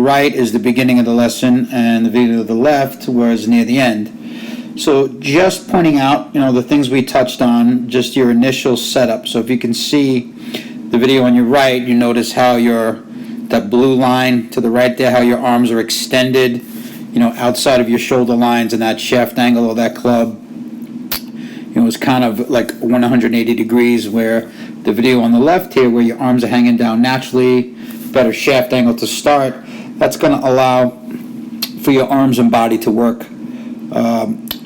right is the beginning of the lesson, and the video to the left was near the end. So just pointing out, the things we touched on, just your initial setup. So if you can see the video on your right, you notice how that blue line to the right there, how your arms are extended, outside of your shoulder lines, and that shaft angle of that club, is kind of like 180 degrees, where the video on the left here, where your arms are hanging down naturally, better shaft angle to start, that's going to allow for your arms and body to work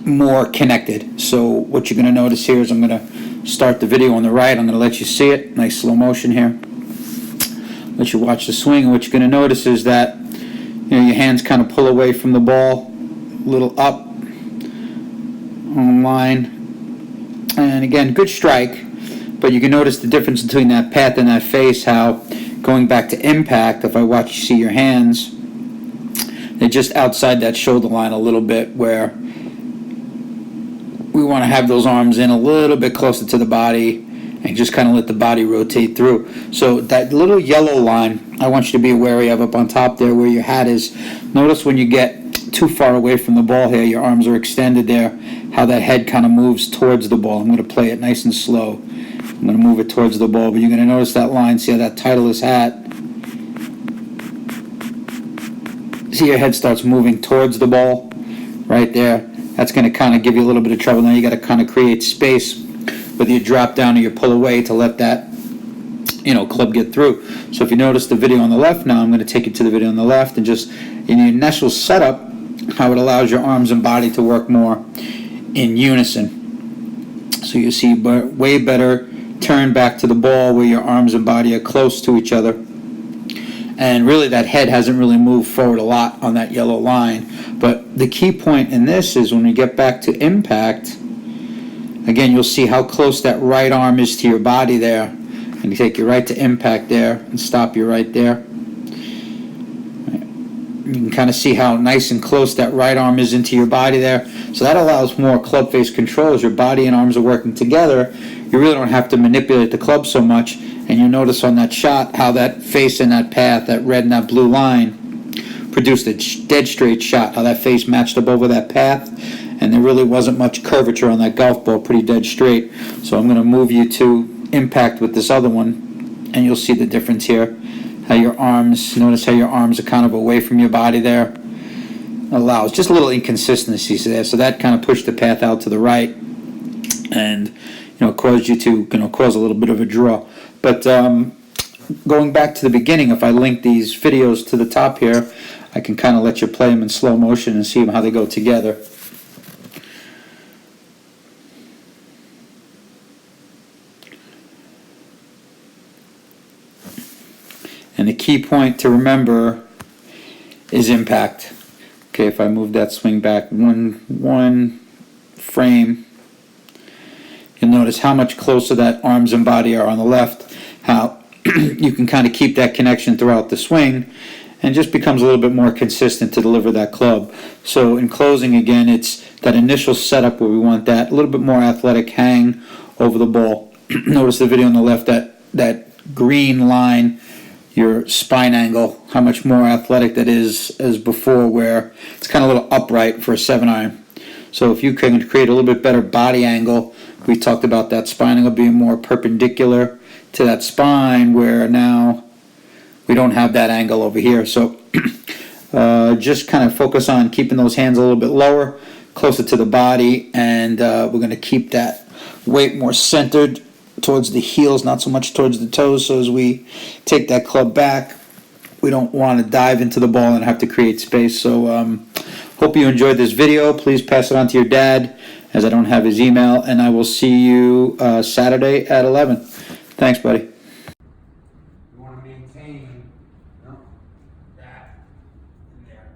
more connected. So what you're going to notice here is I'm going to start the video on the right. I'm going to let you see it, nice slow motion here. Let you watch the swing, and what you're going to notice is that your hands kind of pull away from the ball, a little up on line, and again, good strike. But you can notice the difference between that path and that face, how going back to impact, if I watch you see your hands, they're just outside that shoulder line a little bit, where we want to have those arms in a little bit closer to the body and just kind of let the body rotate through. So that little yellow line, I want you to be wary of up on top there where your hat is. Notice when you get too far away from the ball here, your arms are extended there, how that head kind of moves towards the ball. I'm going to play it nice and slow. I'm going to move it towards the ball, but you're going to notice that line. See how that Titleist hat, see your head starts moving towards the ball right there. That's going to kind of give you a little bit of trouble. Now you got to kind of create space, whether you drop down or you pull away, to let that club get through. So if you notice the video on the left now, I'm going to take you to the video on the left, and just in your initial setup, how it allows your arms and body to work more in unison. So you see way better turn back to the ball where your arms and body are close to each other. And really that head hasn't really moved forward a lot on that yellow line. But the key point in this is when we get back to impact, again, you'll see how close that right arm is to your body there. And you take your right to impact there and stop you right there. You can kind of see how nice and close that right arm is into your body there. So that allows more club face control. As your body and arms are working together, you really don't have to manipulate the club so much. And you'll notice on that shot how that face and that path, that red and that blue line, produced a dead straight shot, how that face matched up over that path, and there really wasn't much curvature on that golf ball, pretty dead straight. So I'm going to move you to impact with this other one, and you'll see the difference here. How your arms, notice how your arms are kind of away from your body there. Allows just a little inconsistencies there. So that kind of pushed the path out to the right, and caused you to cause a little bit of a draw. But going back to the beginning, if I link these videos to the top here, I can kind of let you play them in slow motion and see how they go together. And the key point to remember is impact. Okay, if I move that swing back one frame, you'll notice how much closer that arms and body are on the left, how you can kind of keep that connection throughout the swing, and just becomes a little bit more consistent to deliver that club. So in closing, again, it's that initial setup where we want that a little bit more athletic hang over the ball. Notice the video on the left, that green line, your spine angle, how much more athletic that is as before, where it's kind of a little upright for a 7-iron. So if you can create a little bit better body angle, we talked about that spine angle being more perpendicular to that spine, where now we don't have that angle over here. So just kind of focus on keeping those hands a little bit lower, closer to the body, and we're going to keep that weight more centered towards the heels, not so much towards the toes. So as we take that club back, we don't want to dive into the ball and have to create space. So hope you enjoyed this video. Please pass it on to your dad, as I don't have his email, and I will see you Saturday at 11. Thanks, buddy. You want to maintain that in there.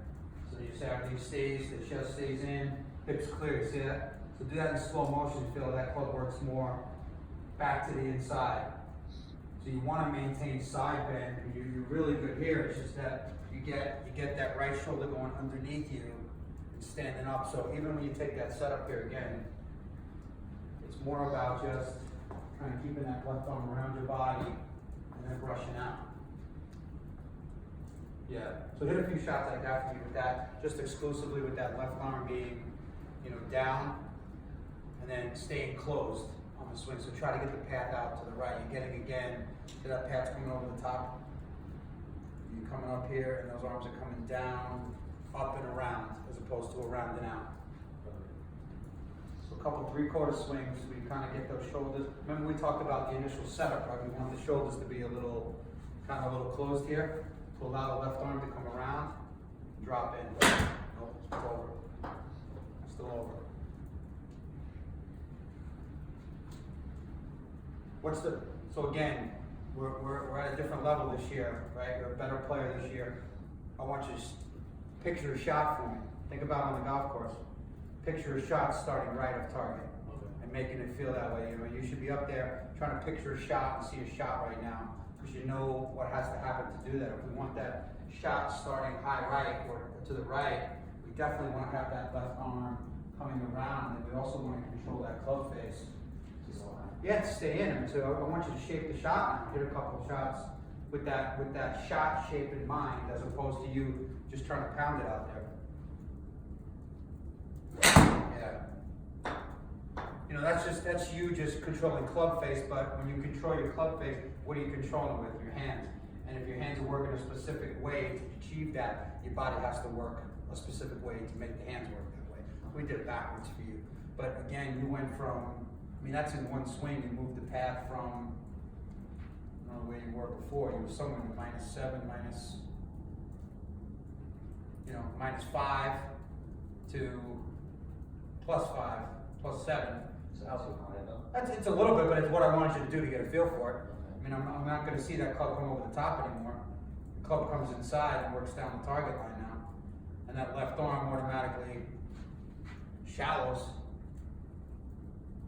So your Saturday stays, the chest stays in, hips clear. See that? So do that in slow motion. Feel that club works more back to the inside. So you want to maintain side bend. You're really good here. It's just that you get that right shoulder going underneath you and standing up. So even when you take that setup here again, it's more about just kind of keeping that left arm around your body and then brushing out. Yeah, so hit a few shots like that for me with that, just exclusively with that left arm being, down, and then staying closed on the swing. So try to get the path out to the right. You're getting again, so that path's coming over the top. You're coming up here, and those arms are coming down, up and around, as opposed to around and out. So a couple 3/4 swings, we kind of get those shoulders. Remember we talked about the initial setup, right? We want the shoulders to be a little closed here, to allow the left arm to come around, drop in. Nope, it's over. Still over. So again, we're at a different level this year, right? You're a better player this year. I want you to picture a shot for me. Think about on the golf course. Picture a shot starting right of target and making it feel that way. You should be up there trying to picture a shot and see a shot right now, because you know what has to happen to do that. If we want that shot starting high right or to the right, we definitely want to have that left arm coming around, and we also want to control that club face. Yeah, to stay in. So I want you to shape the shot now. Hit a couple of shots with that shot shape in mind, as opposed to you just trying to pound it out there. Yeah. That's you just controlling club face, but when you control your club face, what are you controlling with? Your hands. And if your hands are working a specific way to achieve that, your body has to work a specific way to make the hands work that way. We did it backwards for you. But again, you went from, that's in one swing. You moved the path from, I don't know where you were before. You were somewhere in the -7, -5 to +5, +7. It's a little bit, but it's what I wanted you to do to get a feel for it. I'm not going to see that club come over the top anymore. The club comes inside and works down the target line now. And that left arm automatically shallows.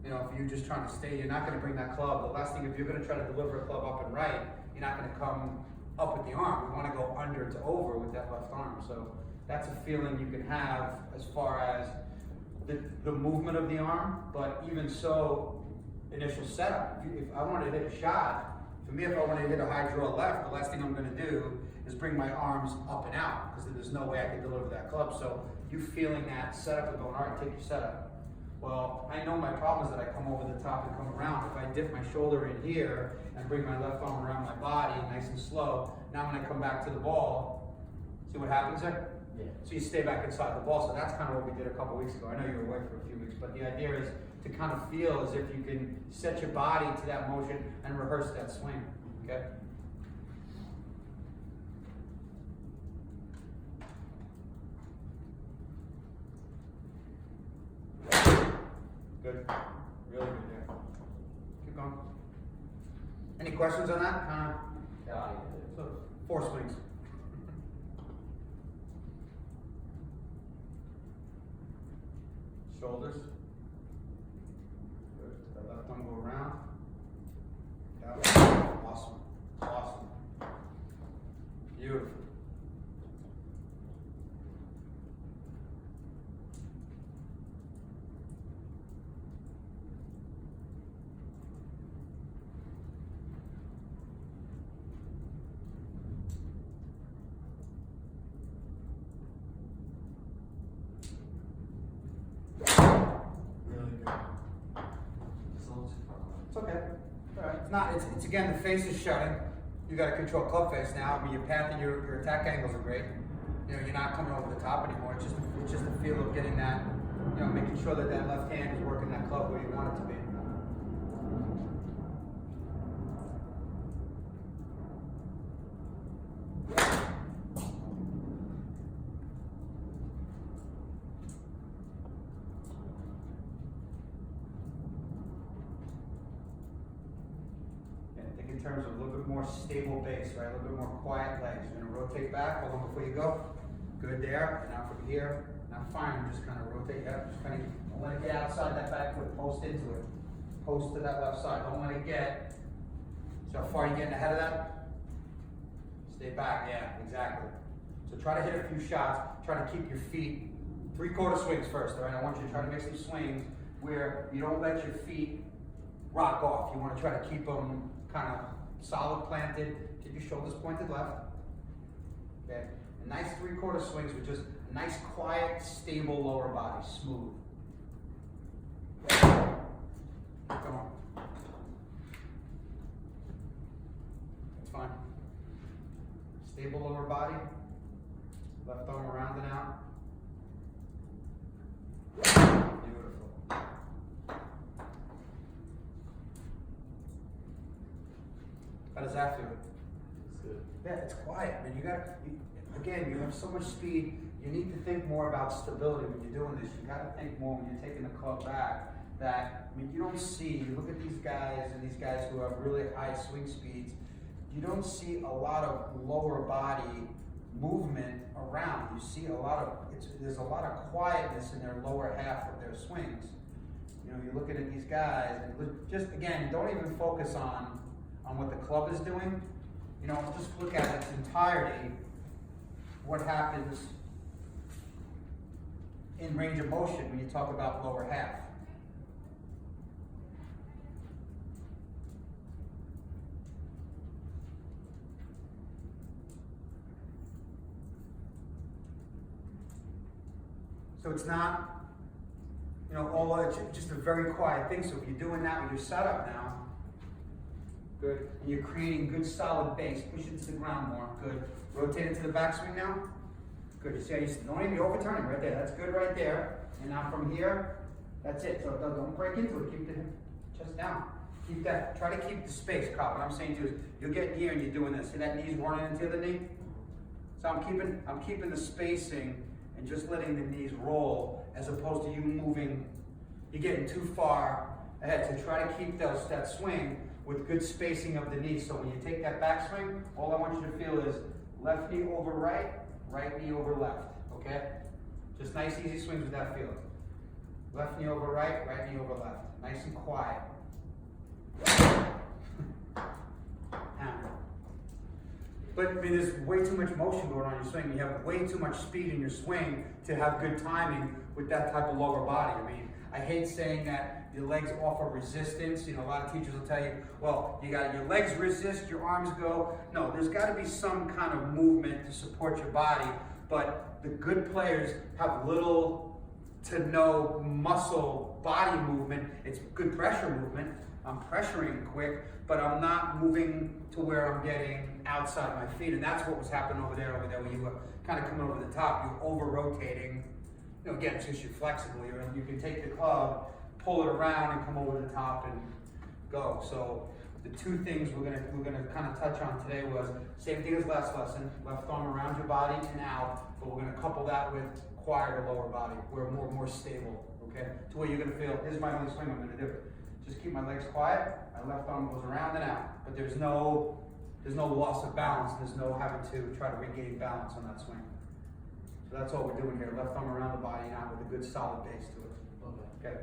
If you're just trying to stay, you're not going to bring that club. The last thing, if you're going to try to deliver a club up and right, you're not going to come up with the arm. We want to go under to over with that left arm. So that's a feeling you can have as far as the movement of the arm, but even so, initial setup. If I wanted to hit a shot, for me, if I want to hit a high draw left, the last thing I'm going to do is bring my arms up and out, because there's no way I can deliver that club. So you feeling that setup and going, all right, take your setup. Well, I know my problem is that I come over the top and come around. If I dip my shoulder in here and bring my left arm around my body nice and slow, now when I come back to the ball, see what happens there? Yeah. So you stay back inside the ball. So that's kind of what we did a couple weeks ago. I know you were away for a few weeks, but the idea is to kind of feel as if you can set your body to that motion and rehearse that swing, okay? Good. Really good there. Keep going. Any questions on that? So 4 swings. Shoulders. Good. Let left arm go around. Yeah. Awesome. Awesome. Beautiful. It's okay. All right. It's not. It's again, the face is shutting. You got to control club face now. Your path and your attack angles are great. You're not coming over the top anymore. It's just the feel of getting that. Making sure that that left hand is working that club where you want it to be. In terms of a little bit more stable base, right? A little bit more quiet legs. You're gonna rotate back, hold on before you go. Good there. Now from here, now fine, just kind of rotate. Yeah, just kind of don't let it get outside that back foot. Post into it. Post to that left side. Don't let it get. So how far are you getting ahead of that? Stay back. Yeah, exactly. So try to hit a few shots. Try to keep your feet 3/4 swings first. All right. I want you to try to make some swings where you don't let your feet rock off. You want to try to keep them kind of solid planted. Keep your shoulders pointed left. Okay. Nice 3/4 swings with just a nice, quiet, stable lower body, smooth. Keep going. That's fine. Stable lower body. Left arm around and out. Beautiful. How does that feel? It's good. Yeah, it's quiet, man. Again, you have so much speed. You need to think more about stability when you're doing this. You got to think more when you're taking the club back. You don't see. You look at these guys and these guys who have really high swing speeds. You don't see a lot of lower body movement around. You see there's a lot of quietness in their lower half of their swings. You're looking at these guys, and just again, don't even focus on what the club is doing. Just look at its entirety. What happens in range of motion when you talk about lower half? So it's not, it's just a very quiet thing. So if you're doing that with your setup now, good. And you're creating good solid base. Push it to the ground more. Good. Rotate it to the backswing now. Good. You see how you don't even be overturning right there. That's good right there. And now from here, that's it. So don't break into it. Keep the chest down. Keep that. Try to keep the space, Kyle. What I'm saying to you is, you'll get here and you're doing this. See that knee's running into the knee? So I'm keeping the spacing and just letting the knees roll, as opposed to you moving. You're getting too far ahead. So try to keep that swing with good spacing of the knees. So when you take that backswing, all I want you to feel is left knee over right, right knee over left, okay? Just nice, easy swings with that feeling. Left knee over right, right knee over left. Nice and quiet. But there's way too much motion going on in your swing. You have way too much speed in your swing to have good timing with that type of lower body. I hate saying that your legs offer resistance. A lot of teachers will tell you, well, you got your legs resist, your arms go. No, there's got to be some kind of movement to support your body. But the good players have little to no muscle body movement. It's good pressure movement. I'm pressuring quick, but I'm not moving to where I'm getting outside my feet. And that's what was happening over there when you were kind of coming over the top. You're over-rotating. Again, it's just you're flexible. You can take the club, pull it around, and come over the top and go. So the two things we're gonna kind of touch on today was same thing as last lesson: left arm around your body and out. But we're gonna couple that with quieter lower body, where more stable. Okay, to where you're gonna feel. Here's my only swing I'm gonna do. Just keep my legs quiet. My left arm goes around and out. But there's no loss of balance. There's no having to try to regain balance on that swing. So that's all we're doing here. Left arm around the body and out with a good solid base to it. Okay.